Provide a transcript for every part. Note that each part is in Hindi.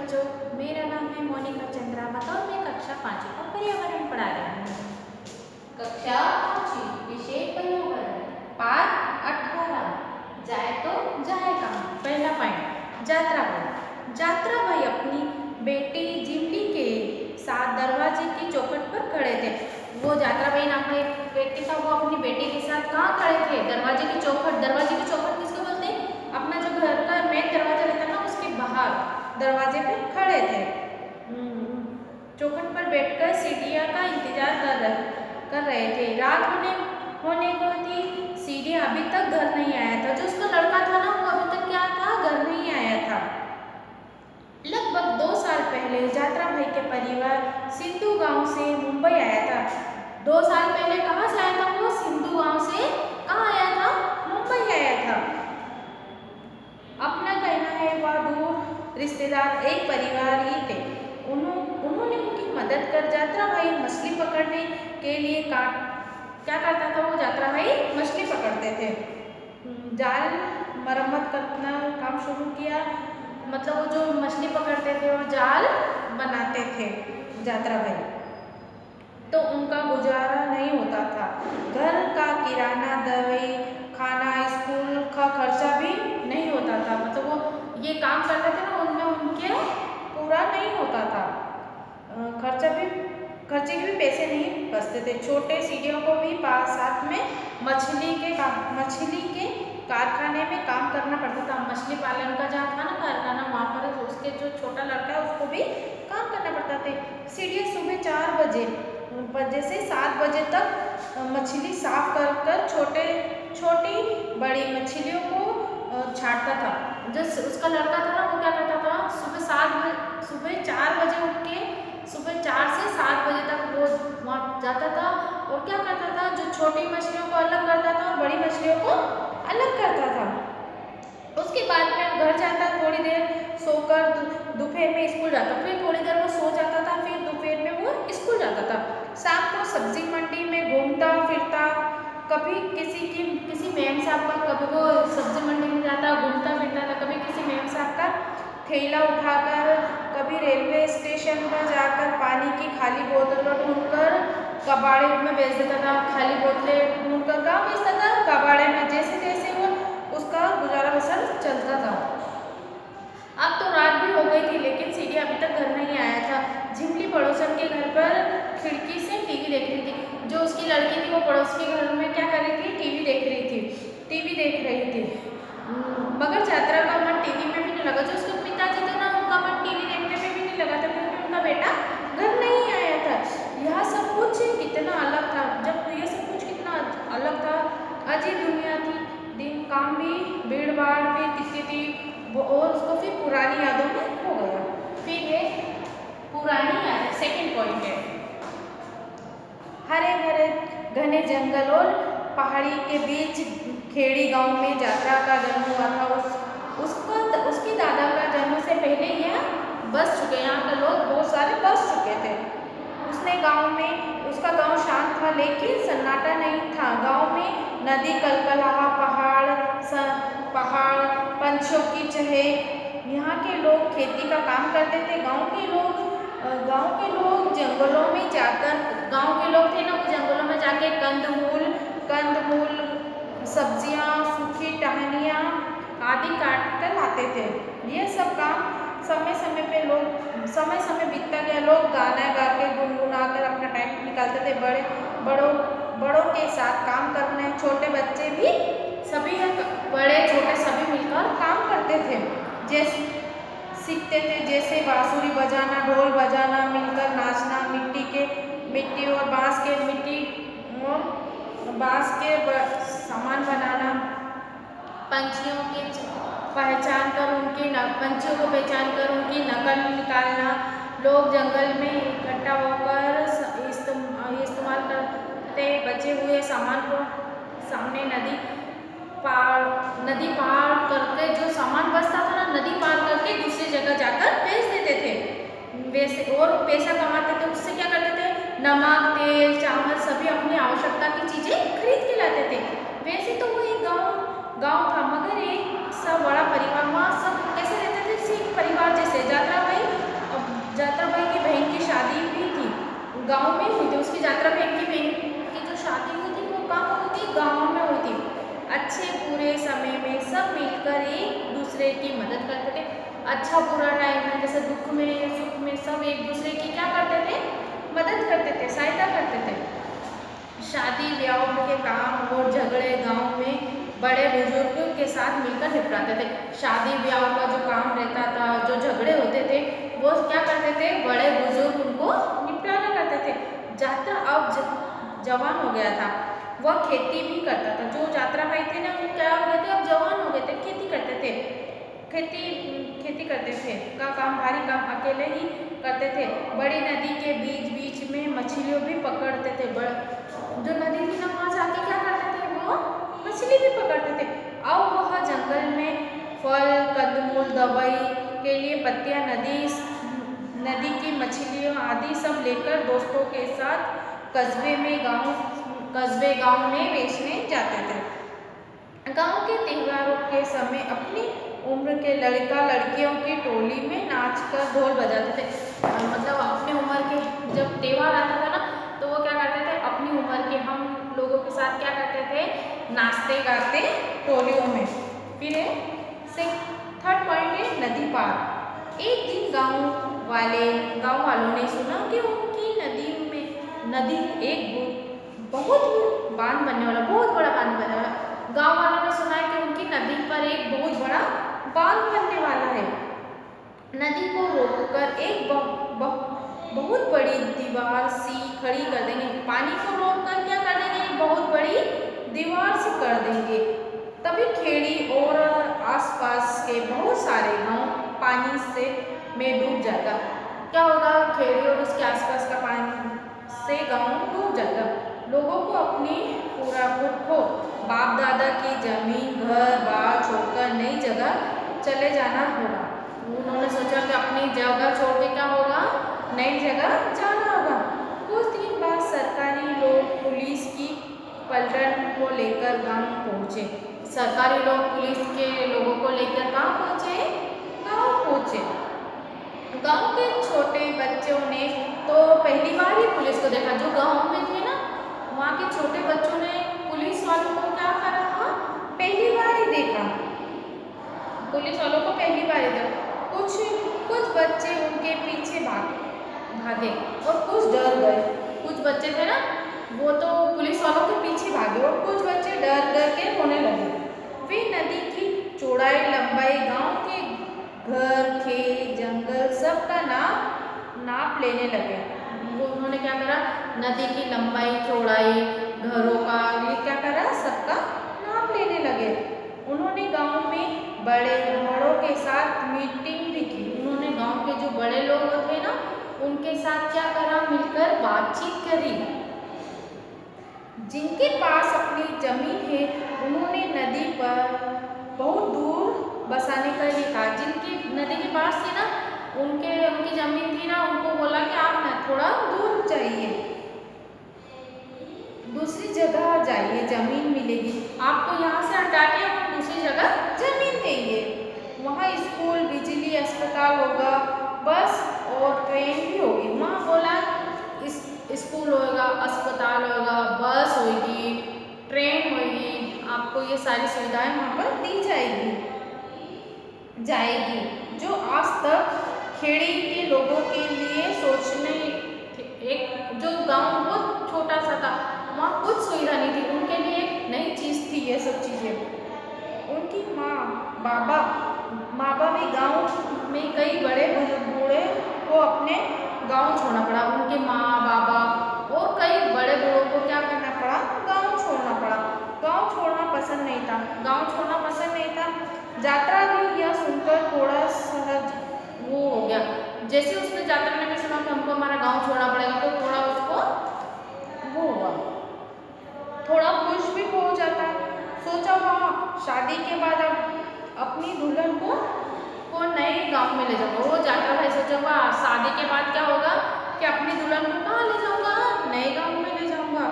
बच्चों, मेरा नाम है मोनिका चंद्रावत और मैं कक्षा 5 का पर्यावरण पढ़ा रही हूँ। कक्षा 5 विषय पर्यावरण पाठ 18 जाए तो जाए कहाँ। पहला पॉइंट, यात्रा भाई। यात्रा भाई अपनी बेटी जिमली के साथ दरवाजे की चौखट पर खड़े थे। वो यात्रा भाई नाम का एक व्यक्ति था, वो अपनी बेटी के साथ कहाँ खड़े थे? दरवाजे की चौखट। दरवाजे की चौखट किसको बोलते हैं? अपना जो घर का मेन दरवाजा रहता है ना, उसके बाहर दरवाजे पे खड़े थे। चौखट पर बैठकर सीढ़ियाँ का इंतजार कर रहे थे। रात होने को थी। सीढ़ियाँ अभी तक घर नहीं आया था। जो उसका लड़का था ना, वो अभी तक क्या था? घर नहीं आया था। लगभग 2 साल पहले यात्रा भाई के परिवार सिंधु गांव से मुंबई आया था। 2 साल पहले कहाँ से आया था? वो सिंधु गांव से कहाँ आया था? मुंबई आया था। अपना कहना है वह दूर रिश्तेदार एक परिवार ही थे। उन्होंने उनकी मदद कर यात्रा भाई मछली पकड़ने के लिए क्या करता था? वो यात्रा भाई मछली पकड़ते थे। जाल मरम्मत करना काम शुरू किया। मतलब वो जो मछली पकड़ते थे वो जाल बनाते थे यात्रा भाई। तो उनका गुजारा नहीं होता था। घर का किराना, दवाई, खाना, स्कूल का खर्चा भी नहीं होता था। मतलब वो ये काम करते थे ना, उनमें उनके पूरा नहीं होता था। खर्चे के भी पैसे नहीं बचते थे। छोटे सीढ़ियों को भी साथ में मछली के कारखाने में काम करना पड़ता था। मछली पालन का जहाँ था ना कारखाना, वहाँ पर उसके जो छोटा लड़का है उसको भी काम करना पड़ता था। सीढ़ियाँ सुबह 4 बजे से 7 बजे तक मछली साफ कर छोटी बड़ी मछलियों को छांटता था। जो उसका लड़का था ना, वो क्या करता था? सुबह 4 बजे उठ के सुबह 4 से 7 बजे तक वो वहाँ जाता था और क्या करता था? जो छोटी मछलियों को अलग करता था और बड़ी मछलियों को अलग करता था। उसके बाद में घर जाता, थोड़ी देर सोकर दोपहर में स्कूल जाता, फिर थोड़ी देर वो सो जाता था, फिर दोपहर में वो स्कूल जाता था। शाम को सब्जी मंडी में घूमता फिरता, कभी किसी मेम साहब का, कभी वो सब्जी मंडी में जाता घूमता फिरता था, कभी किसी मेम साहब का थैला उठाकर, कभी रेलवे स्टेशन पर जाकर पानी की खाली बोतलें ढूंढकर कबाड़े में बेच देता था। खाली बोतलें ढूंढकर कहाँ बेचता था? कबाड़े में। जैसे जैसे वो उसका गुजारा बसर चलता था। अब तो रात भी हो गई थी, लेकिन सीढ़ी अभी तक घर नहीं आया था। झिमली पड़ोसन के घर पर खिड़की से टीवी देख रही थी। जो उसकी लड़की थी, वो पड़ोस के घर में क्या कर रही थी? टीवी देख रही थी। मगर यात्रा का मन टीवी में भी नहीं लगा। जो उसके पिताजी थे ना, उनका मन टीवी देखने में भी नहीं लगा था, क्योंकि उनका बेटा घर नहीं आया था। यह सब कुछ कितना अलग था। यह सब कुछ कितना अलग था। अजीब दुनिया थी। दिन काम भी, भीड़ भाड़ भी कितनी थी वो, और उसको फिर पुरानी यादों में खो गया। फिर ये पुरानी यादें सेकंड पॉइंट है। हरे भरे घने जंगल और पहाड़ी के बीच खेड़ी गांव में यात्रा का जन्म हुआ था। उसके दादा का जन्म से पहले यह बस चुके, यहाँ के लोग बहुत सारे बस चुके थे। उसका गांव शांत था, लेकिन सन्नाटा नहीं था। गांव में नदी कलकलाहा, पहाड़, पंछियों की चहक। यहाँ के लोग खेती का काम करते थे। गांव के लोग जंगलों में जाकर, गांव के लोग थे ना, वो जंगलों में जाके कंदमूल, सब्जियां, सूखी टहनियाँ आदि काट कर लाते थे। ये सब काम समय समय बीतता गया। लोग गाना गा के गुनगुना कर अपना टाइम निकालते थे। बड़ों के साथ काम करने, छोटे बच्चे भी, सभी बड़े छोटे सभी मिलकर काम करते थे। जैसे सीखते थे, जैसे बांसुरी बजाना, ढोल बजाना, मिलकर नाचना, मिट्टी और बांस के सामान बनाना, पंछियों को पहचान कर उनकी नकल निकालना। लोग जंगल में इकट्ठा होकर इस्तेमाल करते बचे हुए सामान को सामने नदी पार करके, जो सामान बचता था ना, नदी पार करके दूसरी जगह जाकर बेच देते थे। वैसे और पैसा कमाते थे। उससे क्या करते थे? नमक, तेल, चावल सभी अपनी आवश्यकता की चीजें खरीद के लाते थे। वैसे तो वो एक गांव था, मगर एक सा बड़ा परिवार, वहाँ सब कैसे रहते थे? जैसे एक परिवार जैसे। यात्रा भाई गांव में हुई थी, उसकी यात्रा बहन की जो शादी हुई थी वो कहाँ हुई थी, गांव में हुई थी। अच्छे बुरे समय में सब मिलकर एक दूसरे की मदद करते थे। अच्छा बुरा टाइम में जैसे दुख में सुख में सब एक दूसरे की क्या करते थे, मदद करते थे, सहायता करते थे। शादी ब्याह के काम और झगड़े गांव में बड़े बुजुर्ग के साथ मिलकर निपटाते थे। शादी ब्याह का जो काम रहता था, जो झगड़े होते थे, वो क्या करते थे, बड़े बुजुर्ग उनको निपटारा करते थे। यात्रा अब जवान हो गया था, वह खेती भी करता था। जो यात्रा भाई थे ना वो क्या हो गए थे, अब जवान हो गए थे, खेती करते थे। खेती खेती करते थे का काम, भारी काम अकेले ही करते थे। बड़ी नदी के बीच बीच में मछलियों भी पकड़ते थे। जो नदी थी ना वहाँ जाके क्या करते थे, वो मछली भी पकड़ते थे। अब वह जंगल में फल कंदमूल दवाई के लिए पत्तियाँ नदी की मछलियाँ आदि सब लेकर दोस्तों के साथ कस्बे गांव में बेचने जाते थे। गांव के त्योहारों के समय अपनी उम्र के लड़का लड़कियों की टोली में नाच कर ढोल बजाते थे। मतलब अपनी उम्र के जब त्योहार आता था ना तो वो क्या करते थे, अपनी उम्र के हम लोगों के साथ क्या करते थे, नाचते गाते टोलियों में। फिर थर्ड पॉइंट है नदी पार। एक दिन गांव वालों ने सुना कि उनकी नदी एक बहुत बांध बनने वाला, बहुत बड़ा बांध बनने वाला। गांव वालों ने सुना है कि उनकी नदी पर एक बहुत बड़ा बांध बनने वाला है। नदी को रोककर एक बहुत बड़ी दीवार सी खड़ी कर देंगे। पानी को रोककर क्या कर देंगे, एक बहुत बड़ी दीवार सी कर देंगे। तभी खेड़ी और आसपास के बहुत सारे गांव पानी से में डूब जाएगा। क्या होगा, खेड़ी और उसके आसपास का पानी से गांव डूब जाएगा। लोगों को अपनी पुरखों बाप दादा की जमीन घर बार छोड़कर नई जगह चले जाना होगा। उन्होंने सोचा कि अपनी जगह छोड़ के क्या होगा, नई जगह जाना होगा। कुछ दिन बाद सरकारी लोग पुलिस की पलटन को लेकर गांव पहुंचे। सरकारी लोग पुलिस के लोगों को लेकर कहाँ पहुंचे, गांव पहुंचे। गांव के छोटे बच्चों ने तो पहली बार ही पुलिस को देखा। जो गांव में थे ना वहाँ के छोटे बच्चों ने पुलिस वालों को क्या करा, पहली बार ही देखा। पुलिस वालों को पहली बार ही देखा। कुछ बच्चे उनके पीछे भागे और कुछ डर गए। कुछ बच्चे थे ना वो तो पुलिस वालों के पीछे भागे और कुछ बच्चे डर के रोने लगे। वे नदी की चौड़ाई लंबाई गांव के घर खेत जंगल सब का नाप लेने लगे। उन्होंने क्या करा, नदी की लंबाई चौड़ाई घरों का ये क्या करा, सबका नाप लेने लगे। उन्होंने गांव में बड़ों के साथ मीटिंग भी की। उन्होंने गांव के जो बड़े लोग थे ना उनके साथ क्या करा, मिलकर बातचीत करी। जिनके पास अपनी जमीन है उन्होंने नदी पर बहुत दूर बसाने का ये कहा। जिनकी नदी के पास थी ना उनकी जमीन थी ना, उनको बोला कि आप ना थोड़ा दूर जाइए, दूसरी जगह जाइए, जमीन मिलेगी आपको। यहाँ से हटा के हम दूसरी जगह जमीन देंगे। वहाँ स्कूल बिजली अस्पताल होगा, बस और ट्रेन भी होगी। वहाँ बोला स्कूल होगा, अस्पताल होगा, बस होगी, ट्रेन होगी, आपको ये सारी सुविधाएं वहाँ पर दी जाएगी। जो आज तक खेड़ी के लोगों के लिए सोचने, एक जो गांव बहुत छोटा सा था वहाँ कुछ सुविधा नहीं थी, उनके लिए एक नई चीज़ थी ये सब चीज़ें। उनकी माँ बाप भी गांव में कई बड़े बूढ़े को अपने गांव छोड़ना पड़ा। उनके माँ बाबा और कई बड़े बूढ़ों को क्या करना पड़ा, गांव छोड़ना पड़ा। गांव छोड़ना पसंद नहीं था। यात्रा भी यह सुनकर थोड़ा सहज वो हो गया। जैसे उसने यात्रा ने भी सुना कि हमको हमारा गांव छोड़ना पड़ेगा तो थोड़ा उसको वो हुआ, थोड़ा खुश भी हो जाता। सोचा वहाँ शादी के बाद अब अपनी दुल्हन को नए गांव में ले जाऊंगा। वो यात्रा भाई सोचा वहाँ शादी के बाद क्या होगा कि अपनी दुल्हन को कहाँ ले जाऊंगा, नए गांव में ले जाऊंगा।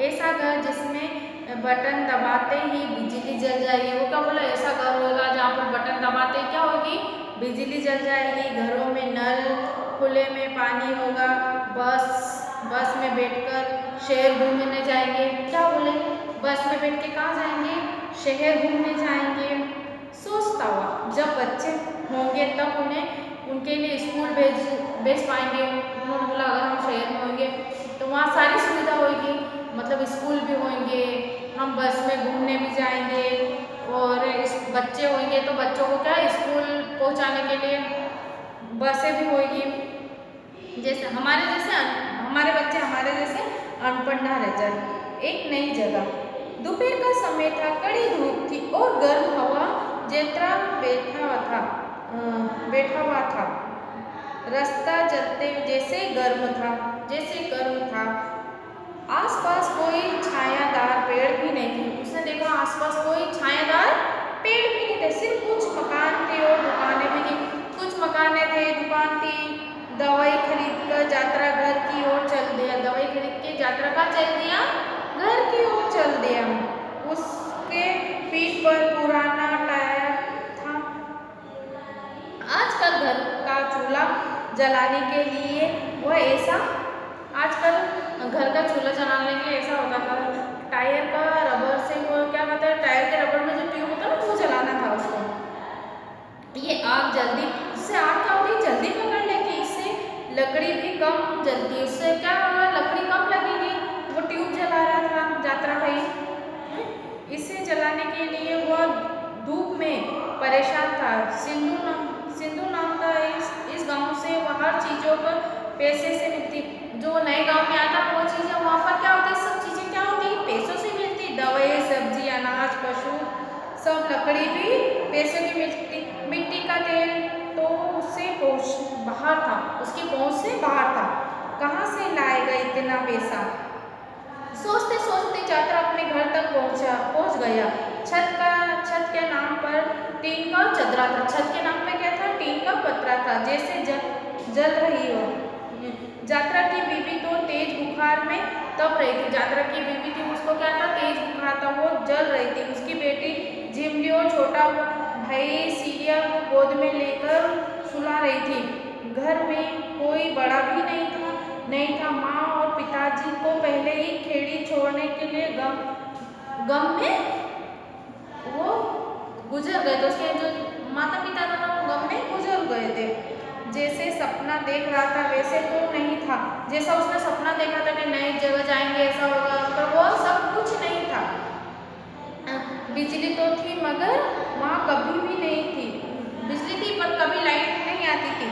ऐसा घर जिसमें बटन दबाते ही बिजली जल जाएगी। वो क्या बोला, ऐसा घर होगा जहाँ पर बटन दबाते क्या होगी, बिजली जल जाएगी। घरों में नल खुले में पानी होगा, बस बस में बैठकर शहर घूमने जाएंगे। क्या बोले? बस में बैठ के कहाँ जाएंगे? शहर घूमने जाएंगे। सोचता हुआ जब बच्चे होंगे तब उन्हें उनके लिए स्कूल भेज पाएंगे। उन्होंने बोला अगर हम शहर में होंगे तो वहाँ सारी सुविधा होगी, मतलब स्कूल भी होंगे, हम बस में घूमने भी जाएंगे और इस बच्चे होंगे तो बच्चों को क्या स्कूल पहुँचाने के लिए बसें भी होगी। जैसे हमारे बच्चे हमारे जैसे अनपढ़ ना रह जाए। एक नई जगह, दोपहर का समय था, कड़ी धूप थी और गर्म हवा जैत्रा बैठा हुआ था। रास्ता चलते जैसे गर्म था। आसपास कोई छायादार पेड़ भी नहीं थे। उसने देखा आसपास कोई छायादार पेड़ भी नहीं थे, सिर्फ कुछ मकान थे और दुकानें भी थी। कुछ मकानें थे, दुकान थी। दवाई खरीद कर यात्रा घर की ओर चल दिया। दवाई खरीद के यात्रा का चल दिया, घर की ओर चल दिया। उसके पीठ पर पुराना टायर था। आजकल घर का चूल्हा जलाने के लिए घर का चूल्हा जलाने के लिए ऐसा होता था, टायर का रबर से वो क्या कहते हैं, टायर के रबर में जो ट्यूब होता है ना वो जलाना था उसको। ये आग जल्दी, इससे आग क्या होती है, जल्दी पकड़ लेती, इससे लकड़ी भी कम जलती, उससे क्या होगा, लकड़ी कम लगेगी। वो ट्यूब जला रहा था यात्रा भाई। इसे जलाने के लिए वह धूप में परेशान था। सिंधु नाम का इस गांव से वह हर चीजों पर पैसे से मिलती। जो नए गांव में आता वो चीजें वहाँ पर क्या होती, सब चीजें क्या होती, पैसों से मिलती। दवाई, सब्जी, अनाज, पशु, सब लकड़ी भी पैसे की मिलती। मिट्टी का तेल तो उससे बाहर था, उसकी पहुंच से बाहर था। कहाँ से लाएगा इतना पैसा? सोचते सोचते यात्रा अपने घर तक पहुंच गया। छत के नाम पर टीन का चदरा था। छत के नाम पे क्या था? टीन का पतरा था, जैसे जल रही हो। यात्रा की बीवी तो तेज बुखार में तप रही थी। यात्रा की बीवी थी, उसको क्या था, तेज बुखार था, वो जल रही थी। उसकी बेटी झिमली और छोटा भाई सीरिया को गोद में लेकर सुला रही थी। घर में कोई बड़ा भी नहीं था। माँ और पिताजी को पहले ही खेड़ी छोड़ने के लिए गम में वो गुजर गए थे। उसके जो माता पिता था वो गम में गुजर गए थे। जैसे सपना देख रहा था वैसे तो नहीं था। जैसा उसने सपना देखा था कि नई जगह जाएंगे, ऐसा होगा, पर वो सब कुछ नहीं था। बिजली तो थी मगर वहाँ कभी भी नहीं थी। बिजली थी पर कभी लाइट नहीं आती थी,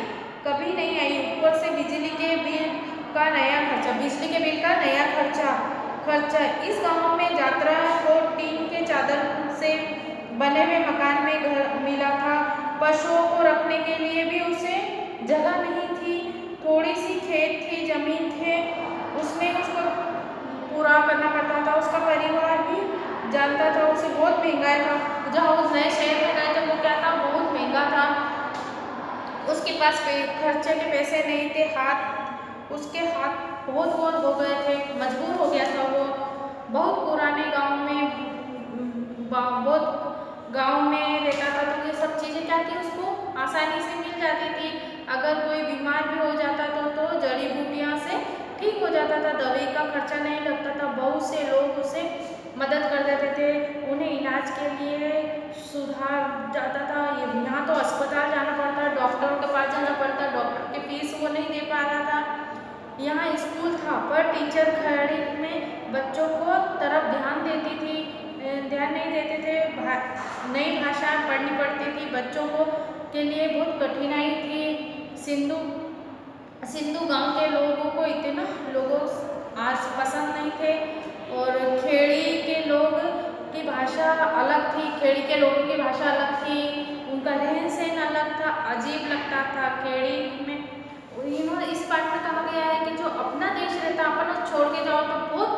कभी नहीं आई। ऊपर से बिजली के बिल का नया खर्चा। इस गांव में यात्रा को टीन के चादर से बने हुए मकान में घर मिला था। पशुओं को रखने के लिए भी उसे जगह नहीं थी। थोड़ी सी खेत थी, जमीन थे, उसमें उसको पूरा करना पड़ता था। उसका परिवार भी जानता था उसे बहुत महंगा था। जहाँ उस नए शहर में गए थे वो क्या था, बहुत महंगा था। उसके पास खर्चे के पैसे नहीं थे। उसके हाथ बहुत गोल हो गए थे, मजबूर हो गया था वो। बहुत पुराने गांव में रहता था तो ये सब चीज़ें क्या थी, उसको आसानी से मिल जाती थी। अगर कोई बीमार भी हो जाता था तो जड़ी बूटियाँ से ठीक हो जाता था, दवाई का खर्चा नहीं लगता था। बहुत से लोग उसे मदद कर देते थे, उन्हें इलाज के लिए सुधार जाता था। यहाँ तो अस्पताल जाना पड़ता, डॉक्टरों के पास जाना पड़ता, डॉक्टर की फीस वो नहीं दे पा रहा था। यहाँ स्कूल था पर टीचर खड़ी में बच्चों को तरफ ध्यान नहीं देते थे। नई भाषा पढ़नी पड़ती थी बच्चों को, के लिए बहुत कठिनाई थी। सिंधु गांव के लोगों को इतना आज पसंद नहीं थे। और खेड़ी के लोग की भाषा अलग थी, खेड़ी के लोगों की भाषा अलग थी, उनका रहन सहन अलग था, अजीब लगता था। खेड़ी में इस पाठ में कहा गया है कि जो अपना देश रहता अपन छोड़ के जाओ तो बहुत